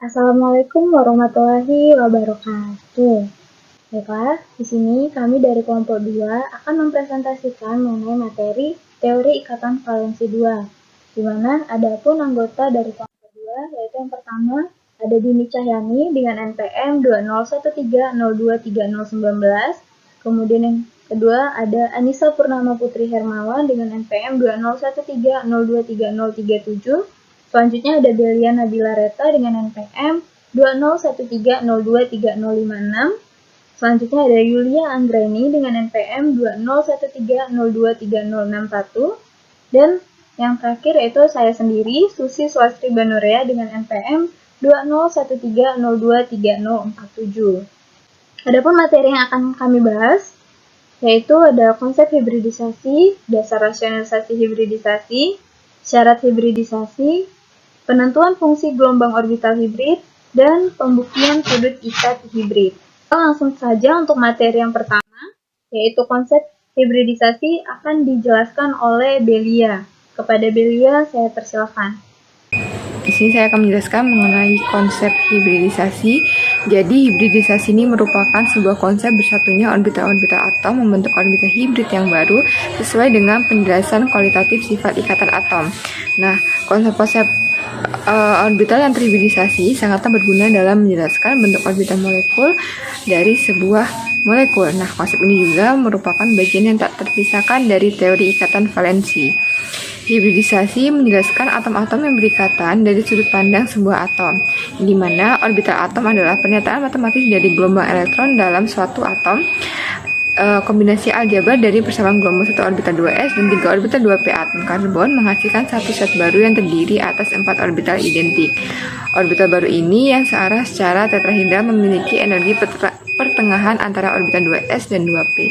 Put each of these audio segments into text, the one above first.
Assalamualaikum warahmatullahi wabarakatuh. Baiklah, di sini kami dari kelompok 2 akan mempresentasikan mengenai materi teori ikatan valensi 2, di mana ada pun anggota dari kelompok 2, yaitu yang pertama ada Dini Cahyani dengan NPM 2013023019, kemudian yang kedua ada Anissa Purnama Putri Hermawan dengan NPM 2013023037. Selanjutnya ada Delia Nabila Reta dengan NPM 2013023056. Selanjutnya ada Yulia Anggreni dengan NPM 2013023061. Dan yang terakhir yaitu saya sendiri, Susi Swastri Banurea dengan NPM 2013023047. Adapun materi yang akan kami bahas yaitu ada konsep hibridisasi, dasar rasionalisasi hibridisasi, syarat hibridisasi, penentuan fungsi gelombang orbital hibrid, dan pembuktian sudut ikat hibrid. Langsung saja untuk materi yang pertama, yaitu konsep hibridisasi akan dijelaskan oleh Belia. Kepada Belia, saya persilakan. Di sini saya akan menjelaskan mengenai konsep hibridisasi. Jadi, hibridisasi ini merupakan sebuah konsep bersatunya orbital-orbital atom membentuk orbital hibrid yang baru sesuai dengan penjelasan kualitatif sifat ikatan atom. Nah, konsep-konsep orbital yang terhibridisasi sangatlah berguna dalam menjelaskan bentuk orbital molekul dari sebuah molekul. Nah, konsep ini juga merupakan bagian yang tak terpisahkan dari teori ikatan valensi. Hibridisasi menjelaskan atom-atom yang berikatan dari sudut pandang sebuah atom, di mana orbital atom adalah pernyataan matematis dari gelombang elektron dalam suatu atom, kombinasi aljabar dari persamaan gelombang 1 orbital 2s dan 3 orbital 2p atom karbon menghasilkan satu set baru yang terdiri atas 4 orbital identik. Orbital baru ini yang searah secara tetrahedral memiliki energi pertengahan antara orbital 2s dan 2p.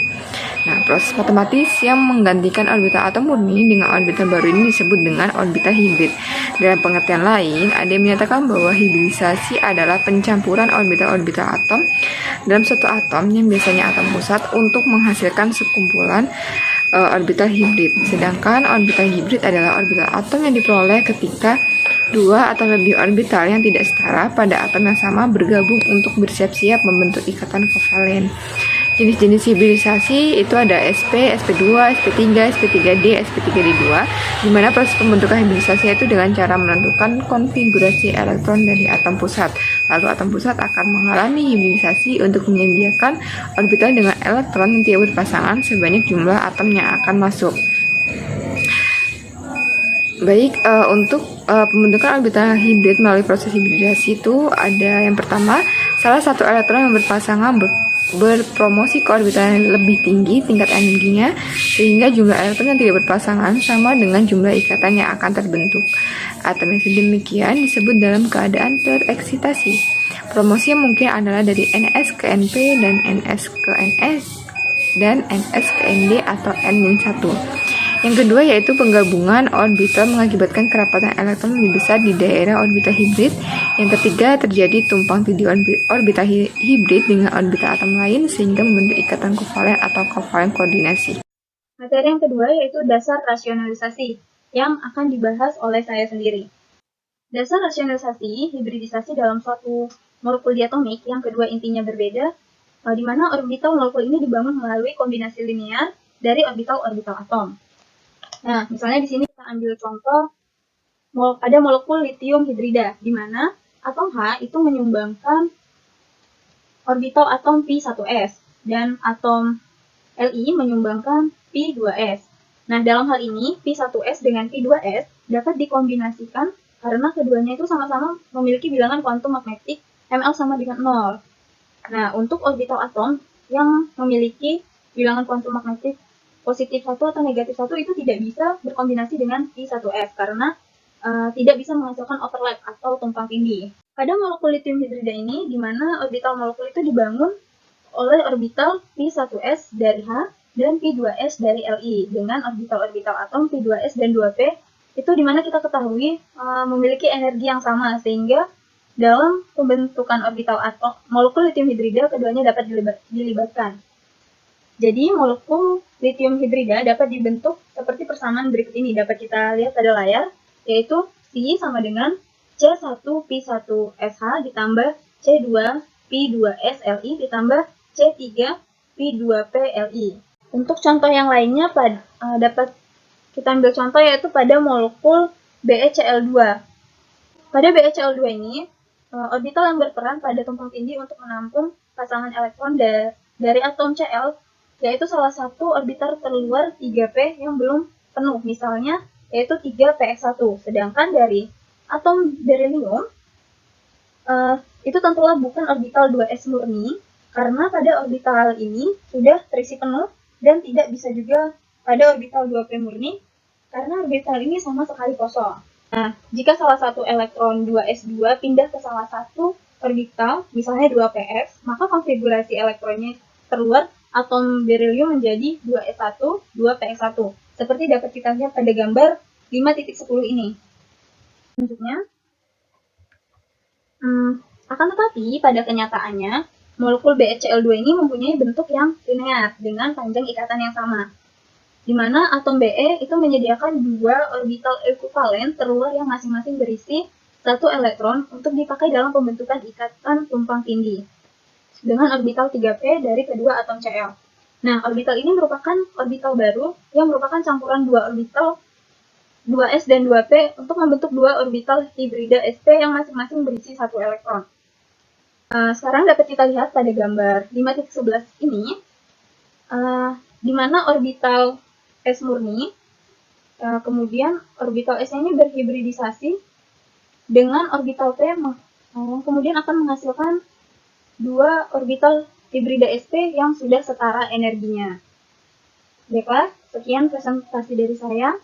Nah, proses matematis yang menggantikan orbital atom murni dengan orbital baru ini disebut dengan orbital hibrid. Dalam pengertian lain, ada yang menyatakan bahwa hibridisasi adalah pencampuran orbital-orbital atom dalam suatu atom yang biasanya atom pusat untuk menghasilkan sekumpulan orbital hibrid. Sedangkan orbital hibrid adalah orbital atom yang diperoleh ketika dua atau lebih orbital yang tidak setara pada atom yang sama bergabung untuk bersiap-siap membentuk ikatan kovalen. Jenis-jenis hibridisasi itu ada SP, SP2, SP3, SP3D, SP3D2, di mana proses pembentukan hibridisasi itu dengan cara menentukan konfigurasi elektron dari atom pusat. Lalu atom pusat akan mengalami hibridisasi untuk menyediakan orbital dengan elektron yang tidak berpasangan sebanyak jumlah atom yang akan masuk. Baik, untuk pembentukan orbital hibrid melalui proses hibridisasi itu ada yang pertama, salah satu elektron yang berpasangan berpromosi ke orbital yang lebih tinggi tingkat energinya sehingga jumlah elektron yang tidak berpasangan sama dengan jumlah ikatan yang akan terbentuk. Atom yang sedemikian disebut dalam keadaan tereksitasi. Promosi yang mungkin adalah dari Ns ke Np dan Ns ke Ns dan Ns ke Nd atau N-1. Yang kedua yaitu penggabungan orbital mengakibatkan kerapatan elektron lebih besar di daerah orbital hibrid. Yang ketiga terjadi tumpang tindih orbital hibrid dengan orbital atom lain sehingga membentuk ikatan kovalen atau kovalen koordinasi. Materi yang kedua yaitu dasar rasionalisasi yang akan dibahas oleh saya sendiri. Dasar rasionalisasi hibridisasi dalam suatu molekul diatomik yang kedua intinya berbeda, di mana orbital molekul ini dibangun melalui kombinasi linear dari orbital-orbital atom. Nah, misalnya di sini kita ambil contoh ada molekul litium hidrida, di mana atom H itu menyumbangkan orbital atom P1s dan atom Li menyumbangkan P2s. Nah, dalam hal ini P1s dengan P2s dapat dikombinasikan karena keduanya itu sama-sama memiliki bilangan kuantum magnetik Ml sama dengan 0. Nah, untuk orbital atom yang memiliki bilangan kuantum magnetik positif 1 atau negatif 1 itu tidak bisa berkombinasi dengan P1s karena tidak bisa menghasilkan overlap atau tumpang tindih. Pada molekul litium hidrida ini, di mana orbital molekul itu dibangun oleh orbital P1s dari H dan P2s dari Li dengan orbital-orbital atom P2s dan 2p itu di mana kita ketahui memiliki energi yang sama sehingga dalam pembentukan orbital atom molekul litium hidrida keduanya dapat dilibatkan. Jadi molekul litium hidrida dapat dibentuk seperti persamaan berikut ini. Dapat kita lihat pada layar, yaitu Phi sama dengan C1P1SH ditambah C2P2SLI ditambah C3P2PLI. Untuk contoh yang lainnya dapat kita ambil contoh yaitu pada molekul BeCl2. Pada BeCl2 ini, orbital yang berperan pada tumpang tindih untuk menampung pasangan elektron dari atom Cl, yaitu salah satu orbital terluar 3p yang belum penuh, misalnya yaitu 3px1. Sedangkan dari atom berilium, itu tentulah bukan orbital 2s murni, karena pada orbital ini sudah terisi penuh, dan tidak bisa juga pada orbital 2p murni, karena orbital ini sama sekali kosong. Nah, jika salah satu elektron 2s2 pindah ke salah satu orbital, misalnya 2px, maka konfigurasi elektronnya terluar atom berilium menjadi 2s1, 2px1. Seperti dapat kita lihat pada gambar 5.10 ini. Selanjutnya, akan tetapi pada kenyataannya, molekul BeCl2 ini mempunyai bentuk yang linear dengan panjang ikatan yang sama, di mana atom Be itu menyediakan dua orbital ekivalen terluar yang masing-masing berisi satu elektron untuk dipakai dalam pembentukan ikatan tumpang tindih dengan orbital 3p dari kedua atom Cl. Nah, orbital ini merupakan orbital baru yang merupakan campuran dua orbital 2s dan 2p untuk membentuk dua orbital hibrida sp yang masing-masing berisi satu elektron. Sekarang dapat kita lihat pada gambar 5.11 ini, di mana orbital S murni, kemudian orbital S ini berhibridisasi dengan orbital P, kemudian akan menghasilkan dua orbital hibrida sp yang sudah setara energinya. Baiklah, sekian presentasi dari saya.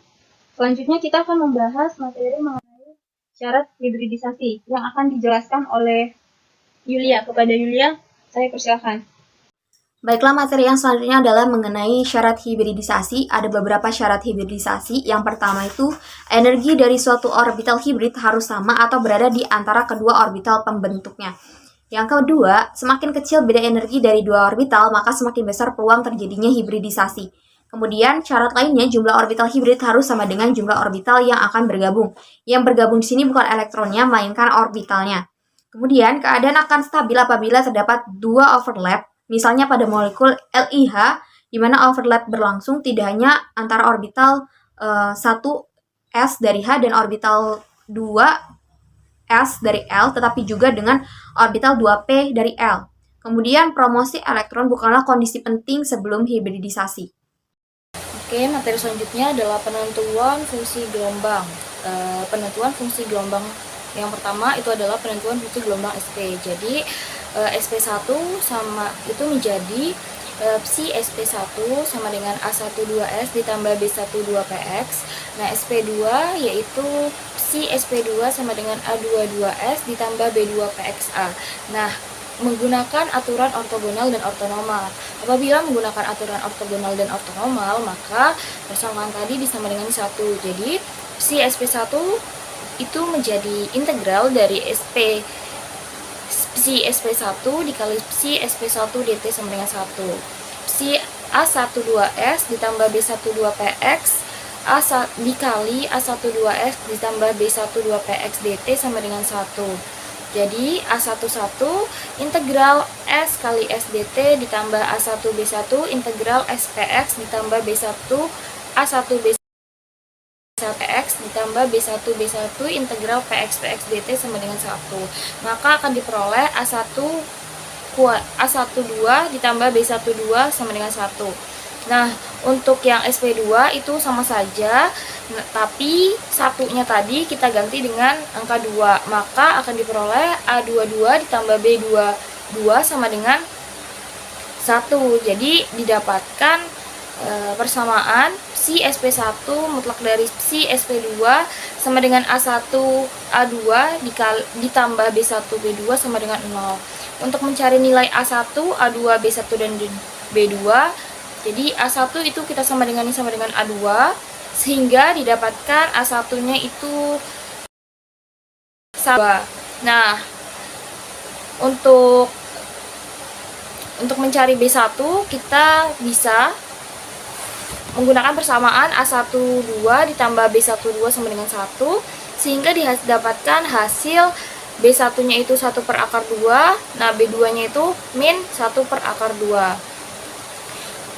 Selanjutnya kita akan membahas materi mengenai syarat hibridisasi yang akan dijelaskan oleh Yulia. Kepada Yulia, saya persilakan. Baiklah, materi yang selanjutnya adalah mengenai syarat hibridisasi. Ada beberapa syarat hibridisasi. Yang pertama itu, energi dari suatu orbital hibrid harus sama atau berada di antara kedua orbital pembentuknya. Yang kedua, semakin kecil beda energi dari dua orbital, maka semakin besar peluang terjadinya hibridisasi. Kemudian, syarat lainnya, jumlah orbital hibrid harus sama dengan jumlah orbital yang akan bergabung. Yang bergabung di sini bukan elektronnya, melainkan orbitalnya. Kemudian, keadaan akan stabil apabila terdapat dua overlap, misalnya pada molekul LiH, di mana overlap berlangsung tidak hanya antara orbital 1s dari H dan orbital 2s dari L, tetapi juga dengan orbital 2p dari L. Kemudian, promosi elektron bukanlah kondisi penting sebelum hibridisasi. Oke, materi selanjutnya adalah penentuan fungsi gelombang. Penentuan fungsi gelombang yang pertama itu adalah penentuan fungsi gelombang SP. Jadi SP1 sama itu menjadi psi SP1 sama dengan A12S ditambah B12PX. Nah, SP2 yaitu psi SP2 sama dengan A22S ditambah B2PXA. Nah, menggunakan aturan ortogonal dan ortonormal. Apabila menggunakan aturan ortogonal dan ortonormal, maka persamaan tadi disama dengan 1. Jadi, psi SP1 itu menjadi integral dari psi SP1 dikali psi SP1 dt sama dengan 1. Psi A12S ditambah B12PX dikali A12S ditambah B12PX dt sama dengan 1. Jadi A11 integral S kali S dt ditambah A1B1 integral SPX ditambah B1 A1B1 PX ditambah B1B1 integral PX dt sama dengan 1. Maka akan diperoleh A12 ditambah B12 sama dengan 1. Nah, untuk yang SP2 itu sama saja, tapi satunya tadi kita ganti dengan angka 2. Maka akan diperoleh A22 ditambah B22 sama dengan 1. Jadi didapatkan persamaan psi SP1 mutlak dari psi SP2 sama dengan A1A2 ditambah B1B2 sama dengan 0. Untuk mencari nilai A1, A2, B1 dan B2, jadi A1 itu kita sama dengan A2, sehingga didapatkan A1-nya itu 1. Nah, untuk mencari B1 kita bisa menggunakan persamaan A12 ditambah B12 sama dengan 1, sehingga didapatkan hasil B1-nya itu 1 per akar 2, nah B2-nya itu min 1 per akar 2.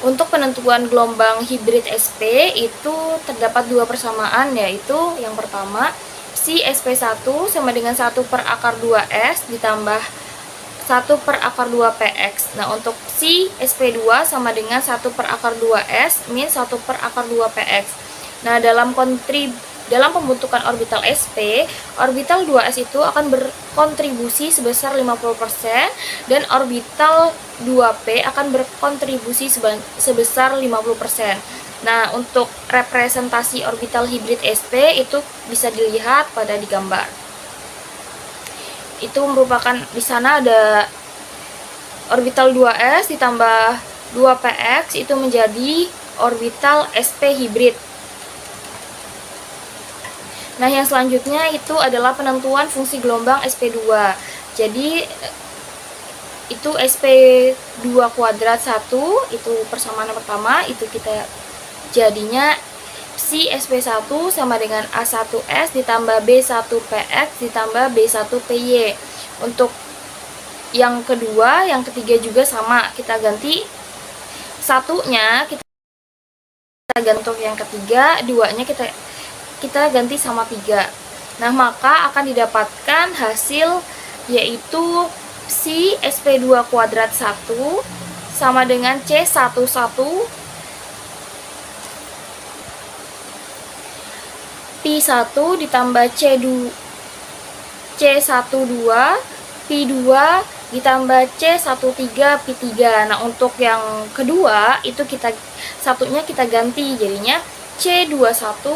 Untuk penentuan gelombang hibrid SP itu terdapat 2 persamaan, yaitu yang pertama, si SP1 sama dengan 1 per akar 2S ditambah 1 per akar 2 PX. Nah, untuk si SP2 sama dengan 1 per akar 2S min 1 per akar 2 PX. Nah, dalam pembentukan orbital SP, orbital 2S itu akan berkontribusi sebesar 50% dan orbital 2P akan berkontribusi sebesar 50%. Nah, untuk representasi orbital hibrid SP itu bisa dilihat pada di gambar. Itu merupakan di sana ada orbital 2S ditambah 2PX itu menjadi orbital SP hibrid. Nah, yang selanjutnya itu adalah penentuan fungsi gelombang SP2. Jadi itu SP2 kuadrat 1, itu persamaan yang pertama, itu kita jadinya si SP1 sama dengan A1S ditambah B1PX ditambah B1PY. Untuk yang kedua, yang ketiga juga sama, kita ganti satunya, kita ganti untuk yang ketiga, duanya kita ganti sama 3. Nah, maka akan didapatkan hasil yaitu si SP2 kuadrat 1 sama dengan C11 Pi1 ditambah C12 Pi2 ditambah C13 Pi3. Nah, untuk yang kedua itu satunya kita ganti, jadinya C21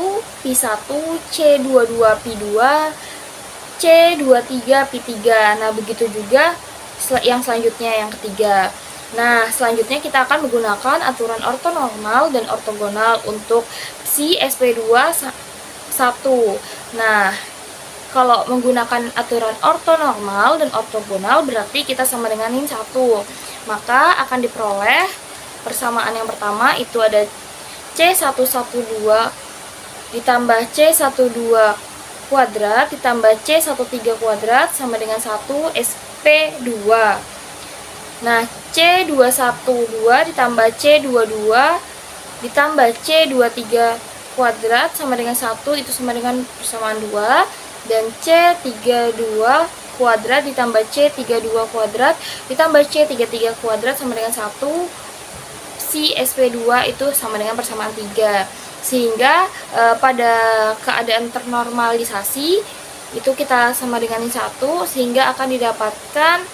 Pi1 C22 Pi2 C23 Pi3. Nah, begitu juga yang selanjutnya yang ketiga. Nah, selanjutnya kita akan menggunakan aturan ortonormal dan ortogonal untuk si SP2 1. Nah, kalau menggunakan aturan ortonormal dan ortogonal berarti kita sama dengan min 1. Maka akan diperoleh persamaan yang pertama itu ada C112 ditambah C12 kuadrat ditambah C13 kuadrat sama dengan 1 SP2. Nah, C212 ditambah C22 ditambah C23 kuadrat sama dengan 1, itu sama dengan persamaan 2, dan C32 kuadrat ditambah C32 kuadrat ditambah C33 kuadrat sama dengan 1, si SP2 itu sama dengan persamaan 3. Sehingga pada keadaan ternormalisasi itu kita sama dengan 1, sehingga akan didapatkan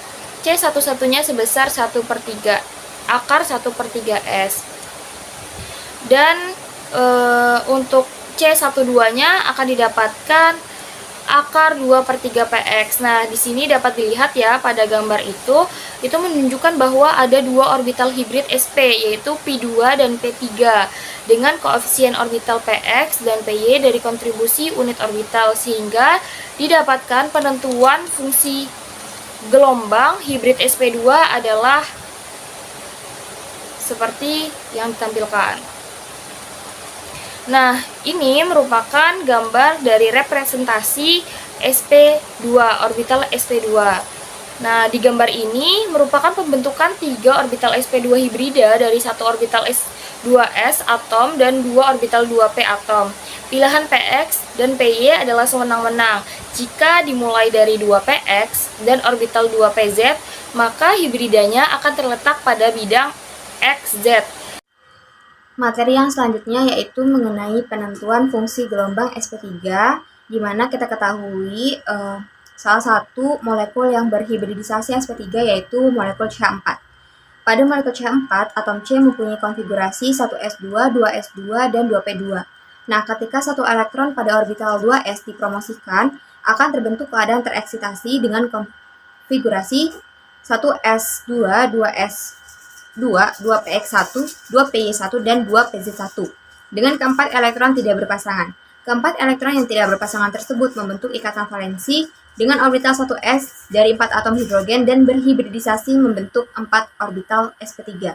C11-nya sebesar 1/3 akar 1/3S. Dan untuk C12-nya akan didapatkan akar 2/3 PX. Nah, di sini dapat dilihat ya pada gambar itu menunjukkan bahwa ada 2 orbital hibrid SP, yaitu Pi2 dan P3 dengan koefisien orbital PX dan PY dari kontribusi unit orbital, sehingga didapatkan penentuan fungsi gelombang hibrid SP2 adalah seperti yang ditampilkan. Nah, ini merupakan gambar dari representasi SP2, orbital SP2. Nah, di gambar ini merupakan pembentukan 3 orbital SP2 hibrida dari 1 orbital S2S atom dan 2 orbital 2P atom. Pilihan PX dan PY adalah sewenang-wenang. Jika dimulai dari 2PX dan orbital 2PZ, maka hibridanya akan terletak pada bidang XZ. Materi yang selanjutnya yaitu mengenai penentuan fungsi gelombang SP3, di mana kita ketahui salah satu molekul yang berhibridisasi SP3 yaitu molekul CH4. Pada molekul CH4, atom C mempunyai konfigurasi 1s2, 2s2, dan 2p2. Nah, ketika satu elektron pada orbital 2s dipromosikan, akan terbentuk keadaan tereksitasi dengan konfigurasi 1s2, 2s2, 2px1, 2py1, dan 2pz1 dengan keempat elektron tidak berpasangan. Keempat elektron yang tidak berpasangan tersebut membentuk ikatan valensi dengan orbital 1s dari 4 atom hidrogen dan berhibridisasi membentuk 4 orbital sp3.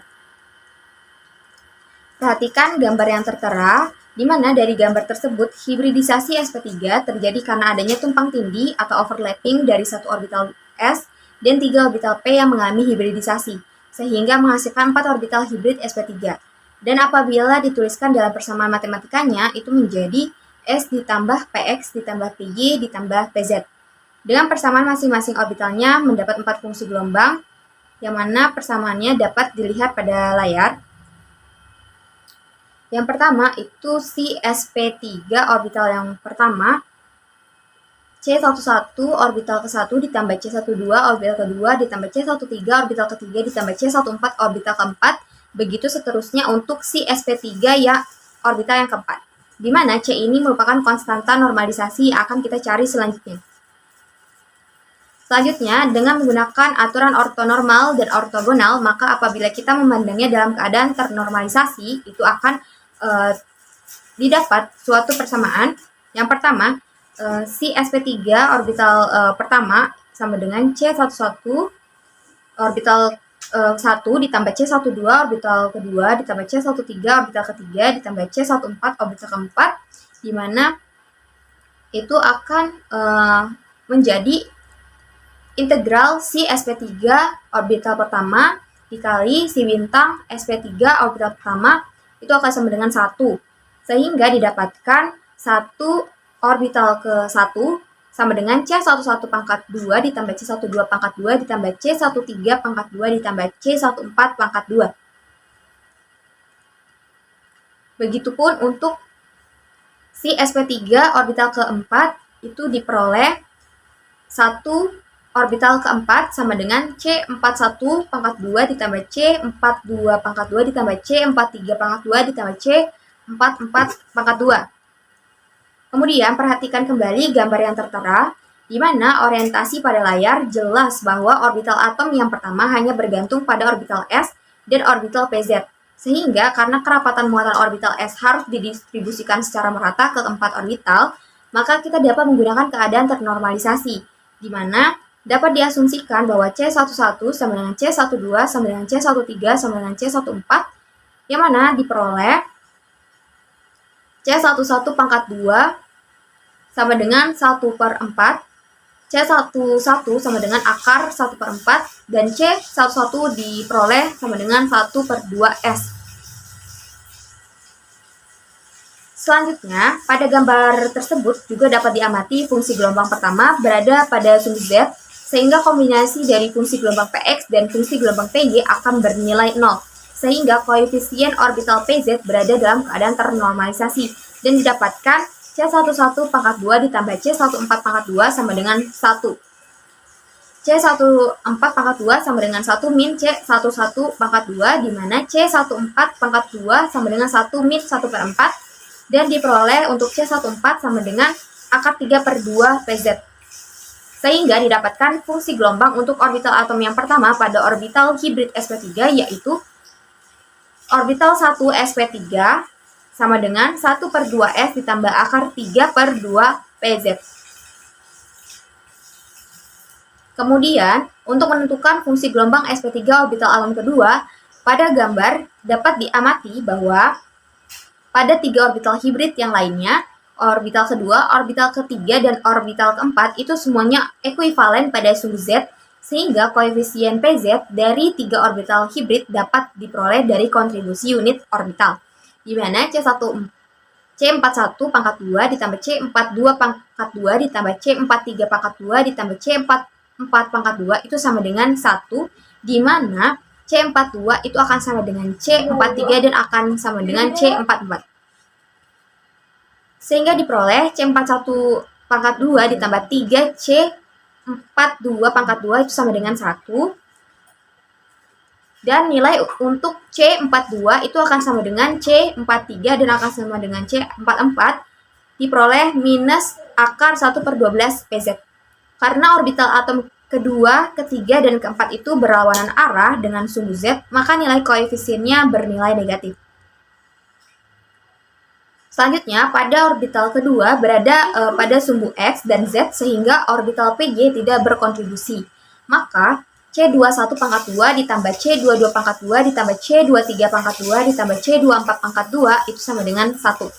Perhatikan gambar yang tertera, Di mana dari gambar tersebut, hibridisasi sp3 terjadi karena adanya tumpang tindih atau overlapping dari satu orbital s dan 3 orbital p yang mengalami hibridisasi, sehingga menghasilkan 4 orbital hibrid sp3. Dan apabila dituliskan dalam persamaan matematikanya, itu menjadi S ditambah PX ditambah PY ditambah PZ. Dengan persamaan masing-masing orbitalnya mendapat 4 fungsi gelombang, yang mana persamaannya dapat dilihat pada layar. Yang pertama itu si sp3 orbital yang pertama, C11 orbital ke-1 ditambah C12 orbital kedua ditambah C13 orbital ketiga ditambah C14 orbital keempat, begitu seterusnya untuk si sp3 ya orbital yang keempat, di mana C ini merupakan konstanta normalisasi yang akan kita cari selanjutnya. Selanjutnya, dengan menggunakan aturan ortonormal dan ortogonal, maka apabila kita memandangnya dalam keadaan ternormalisasi, itu akan didapat suatu persamaan. Yang pertama, si sp3 orbital pertama sama dengan C11 orbital 1 ditambah C12 orbital kedua ditambah C13 orbital ketiga ditambah C14 orbital keempat, di mana itu akan menjadi integral si sp3 orbital pertama dikali si bintang sp3 orbital pertama itu akan sama dengan 1, sehingga didapatkan 1 orbital ke-1 sama dengan C11 pangkat 2 ditambah C12 pangkat 2 ditambah C13 pangkat 2 ditambah C14 pangkat 2. Begitupun untuk si sp3 orbital keempat itu diperoleh 1 orbital keempat sama dengan C41 pangkat 2 ditambah C42 pangkat 2 ditambah C43 pangkat 2 ditambah C44 pangkat 2. Kemudian perhatikan kembali gambar yang tertera, di mana orientasi pada layar jelas bahwa orbital atom yang pertama hanya bergantung pada orbital S dan orbital PZ. Sehingga karena kerapatan muatan orbital S harus didistribusikan secara merata ke keempat orbital, maka kita dapat menggunakan keadaan ternormalisasi, di mana dapat diasumsikan bahwa C11 sama dengan C12 sama dengan C13 sama dengan C14, yang mana diperoleh C11 pangkat 2 sama dengan 1/4, C11 sama dengan akar 1/4, dan C11 diperoleh sama dengan 1/2S. Selanjutnya, pada gambar tersebut juga dapat diamati fungsi gelombang pertama berada pada sumbu Z, sehingga kombinasi dari fungsi gelombang Px dan fungsi gelombang Py akan bernilai 0, sehingga koefisien orbital Pz berada dalam keadaan ternormalisasi, dan didapatkan C11 pangkat 2 ditambah C14 pangkat 2 sama dengan 1. C14 pangkat 2 sama dengan 1 min C11 pangkat 2, di mana C14 pangkat 2 sama dengan 1 min 1/4, dan diperoleh untuk C14 sama dengan akar 3/2 PZ. Sehingga didapatkan fungsi gelombang untuk orbital atom yang pertama pada orbital hibrid sp3, yaitu orbital 1 sp3 sama dengan 1/2s ditambah akar 3/2 PZ. Kemudian, untuk menentukan fungsi gelombang sp3 orbital atom kedua, pada gambar dapat diamati bahwa pada 3 orbital hibrid yang lainnya, orbital kedua, orbital ketiga, dan orbital keempat itu semuanya ekuivalen pada sumbu Z, sehingga koefisien PZ dari 3 orbital hibrid dapat diperoleh dari kontribusi unit orbital, di mana C41 pangkat 2 ditambah C42 pangkat 2 ditambah C43 pangkat 2 ditambah C44 pangkat 2 itu sama dengan 1, di mana C42 itu akan sama dengan C43 dan akan sama dengan C44. Sehingga diperoleh C41 pangkat 2 ditambah 3 C42 pangkat 2 itu sama dengan 1. Dan nilai untuk C42 itu akan sama dengan C43 dan akan sama dengan C44, diperoleh minus akar 1/12 PZ. Karena orbital atom kedua, ketiga, dan keempat itu berlawanan arah dengan sumbu Z, maka nilai koefisiennya bernilai negatif. Selanjutnya, pada orbital kedua berada pada sumbu X dan Z, sehingga orbital PY tidak berkontribusi. Maka, C21 pangkat 2 ditambah C22 pangkat 2 ditambah C23 pangkat 2 ditambah C24 pangkat 2 itu sama dengan 1.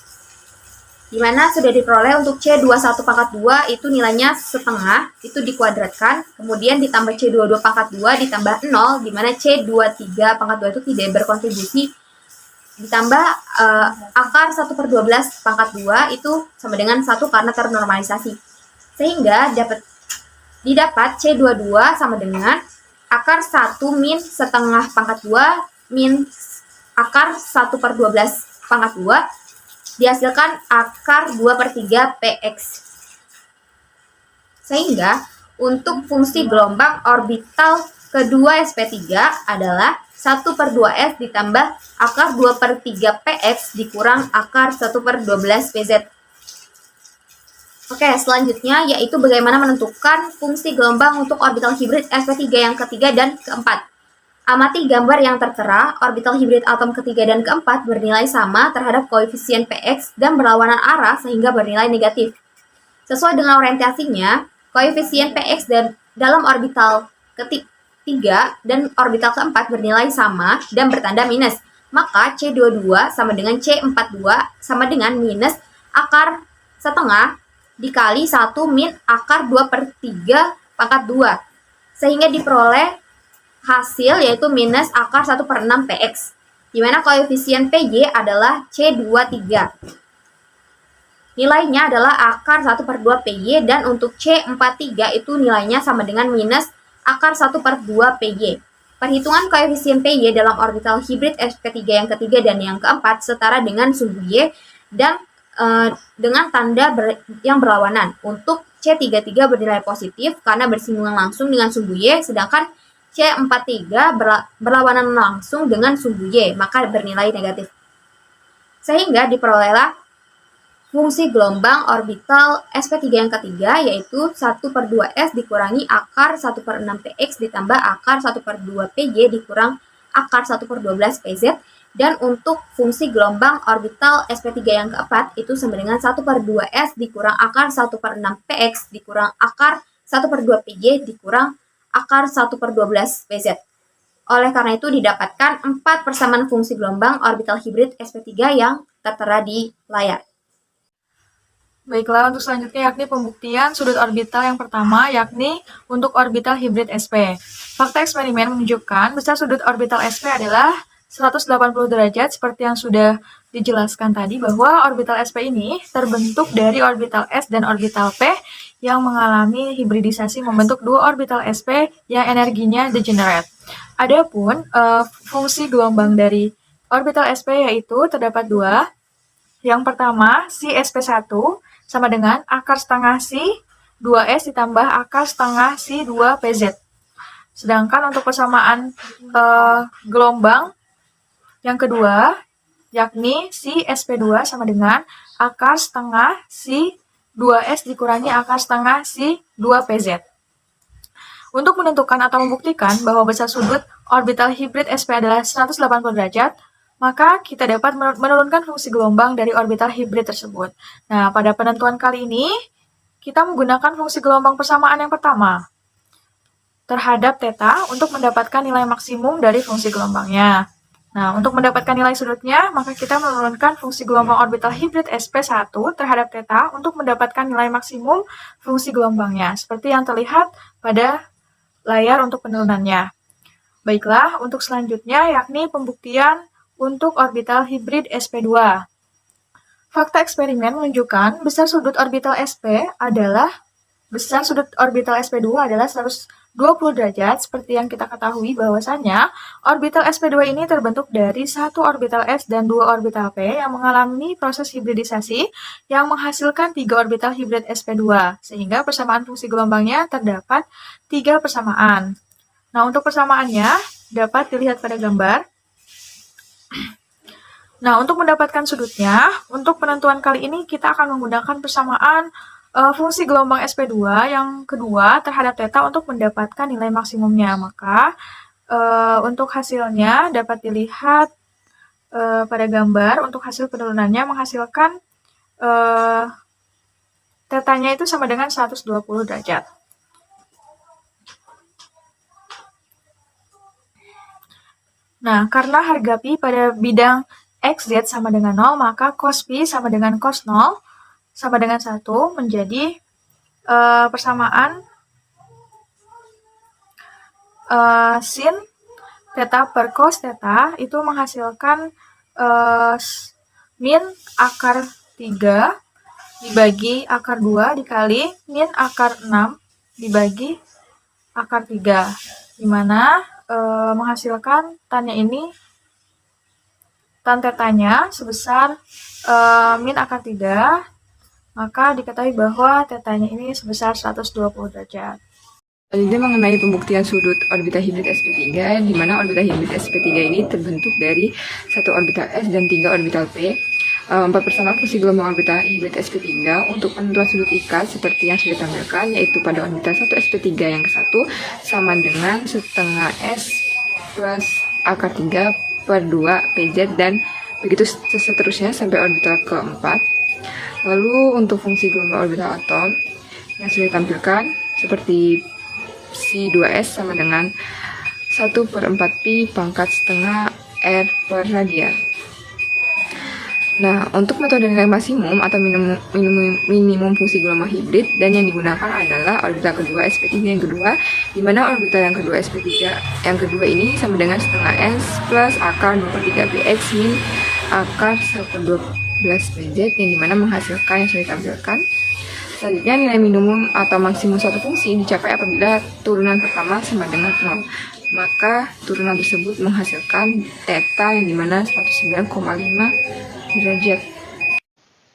Dimana sudah diperoleh untuk C21 pangkat 2 itu nilainya setengah, itu dikuadratkan, kemudian ditambah C22 pangkat 2 ditambah 0, dimana C23 pangkat 2 itu tidak berkontribusi, ditambah akar 1/12 pangkat 2 itu sama dengan 1 karena ternormalisasi. Sehingga didapat C22 sama dengan akar 1 min setengah pangkat 2 min akar 1/12 pangkat 2 dihasilkan akar 2/3 PX. Sehingga untuk fungsi gelombang orbital kedua sp3 adalah 1/2s ditambah akar 2/3 PX dikurang akar 1/12 PZ. Oke, selanjutnya yaitu bagaimana menentukan fungsi gelombang untuk orbital hibrid sp3 yang ketiga dan keempat. Amati gambar yang tertera, orbital hibrid atom ketiga dan keempat bernilai sama terhadap koefisien Px dan berlawanan arah sehingga bernilai negatif. Sesuai dengan orientasinya, koefisien Px dalam orbital ketiga dan orbital keempat bernilai sama dan bertanda minus. Maka C22 sama dengan C42 sama dengan minus akar setengah dikali 1 min akar 2/3 pangkat 2. Sehingga diperoleh hasil yaitu minus akar 1/6 PX, di mana koefisien PY adalah C23. Nilainya adalah akar 1/2 PY dan untuk C43 itu nilainya sama dengan minus akar 1/2 PY. Perhitungan koefisien PY dalam orbital hibrid sp3 yang ketiga dan yang keempat setara dengan sumbu Y dan dengan tanda yang berlawanan. Untuk C33 bernilai positif karena bersinggungan langsung dengan sumbu Y, sedangkan C43 berlawanan langsung dengan sumbu Y, maka bernilai negatif. Sehingga diperolehlah fungsi gelombang orbital sp3 yang ketiga yaitu 1/2s dikurangi akar 1/6 px ditambah akar 1/2 py dikurang akar 1/12 pz, dan untuk fungsi gelombang orbital sp3 yang keempat itu sama dengan 1/2s dikurang akar 1/6 px dikurang akar 1/2 py dikurang akar 1/12 PZ. Oleh karena itu didapatkan 4 persamaan fungsi gelombang orbital hibrid sp3 yang tertera di layar. Baiklah, untuk selanjutnya yakni pembuktian sudut orbital yang pertama, yakni untuk orbital hibrid SP. Fakta eksperimen menunjukkan besar sudut orbital SP adalah 180 derajat seperti yang sudah dijelaskan tadi, bahwa orbital SP ini terbentuk dari orbital S dan orbital P yang mengalami hibridisasi membentuk dua orbital SP yang energinya degenerate. Adapun fungsi gelombang dari orbital SP yaitu terdapat dua. Yang pertama, si SP1 sama dengan akar setengah si 2S ditambah akar setengah si 2PZ. Sedangkan untuk persamaan gelombang yang kedua, yakni si SP2 sama dengan akar setengah si 2S dikurangi akar setengah si 2PZ. Untuk menentukan atau membuktikan bahwa besar sudut orbital hibrid SP adalah 180 derajat, maka kita dapat menurunkan fungsi gelombang dari orbital hibrid tersebut. Nah, pada penentuan kali ini, kita menggunakan fungsi gelombang persamaan yang pertama terhadap θ untuk mendapatkan nilai maksimum dari fungsi gelombangnya. Nah, untuk mendapatkan nilai sudutnya, maka kita menurunkan fungsi gelombang orbital hibrid SP1 terhadap θ untuk mendapatkan nilai maksimum fungsi gelombangnya, seperti yang terlihat pada layar untuk penurunannya. Baiklah, untuk selanjutnya yakni pembuktian untuk orbital hibrid SP2. Fakta eksperimen menunjukkan besar sudut orbital SP2 adalah 120 derajat, seperti yang kita ketahui bahwasanya orbital SP2 ini terbentuk dari satu orbital S dan dua orbital P yang mengalami proses hibridisasi yang menghasilkan 3 orbital hibrid SP2, sehingga persamaan fungsi gelombangnya terdapat 3 persamaan. Nah, untuk persamaannya dapat dilihat pada gambar. Nah, untuk mendapatkan sudutnya, untuk penentuan kali ini kita akan menggunakan persamaan fungsi gelombang SP2 yang kedua terhadap θ untuk mendapatkan nilai maksimumnya. Maka untuk hasilnya dapat dilihat pada gambar. Untuk hasil penurunannya menghasilkan θ-nya itu sama dengan 120 derajat. Nah, karena harga pi pada bidang XZ sama dengan 0, maka cos pi sama dengan cos 0. sama dengan 1 menjadi persamaan sin theta per cos theta itu menghasilkan min akar 3 dibagi akar 2 dikali min akar 6 dibagi akar 3, dimana menghasilkan tan tetanya sebesar min akar 3, maka diketahui bahwa tetanya ini sebesar 120 derajat. Selanjutnya mengenai pembuktian sudut orbital hibrid sp3, di mana orbital hibrid sp3 ini terbentuk dari 1 orbital s dan 3 orbital p. 4 persamaan fungsi gelombang orbital hibrid sp3 untuk penentuan sudut ikat seperti yang sudah ditampilkan, yaitu pada orbital 1 sp3 yang ke-1 sama dengan setengah s plus akar 3 per 2 pz, dan begitu seterusnya sampai orbital ke-4. Lalu untuk fungsi gelombang orbital atom yang sudah ditampilkan seperti C2S sama dengan 1/4pi pangkat setengah R per radian. Nah, untuk metode nilai maksimum atau minimum fungsi gelombang hibrid, dan yang digunakan adalah orbital kedua sp3 yang kedua, di mana orbital yang kedua sp3 yang kedua ini sama dengan setengah S plus akar 2/3 px min akar 1/12 pz, yang dimana menghasilkan yang sudah ditampilkan. Selanjutnya, nilai minimum atau maksimum suatu fungsi dicapai apabila turunan pertama sama dengan 0. Maka turunan tersebut menghasilkan theta yang dimana 109,5 derajat.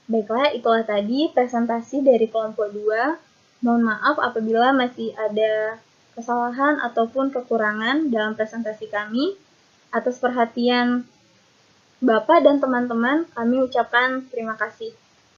Baiklah, itulah tadi presentasi dari kelompok 2. Mohon maaf apabila masih ada kesalahan ataupun kekurangan dalam presentasi kami. Atas perhatian Bapak dan teman-teman, kami ucapkan terima kasih.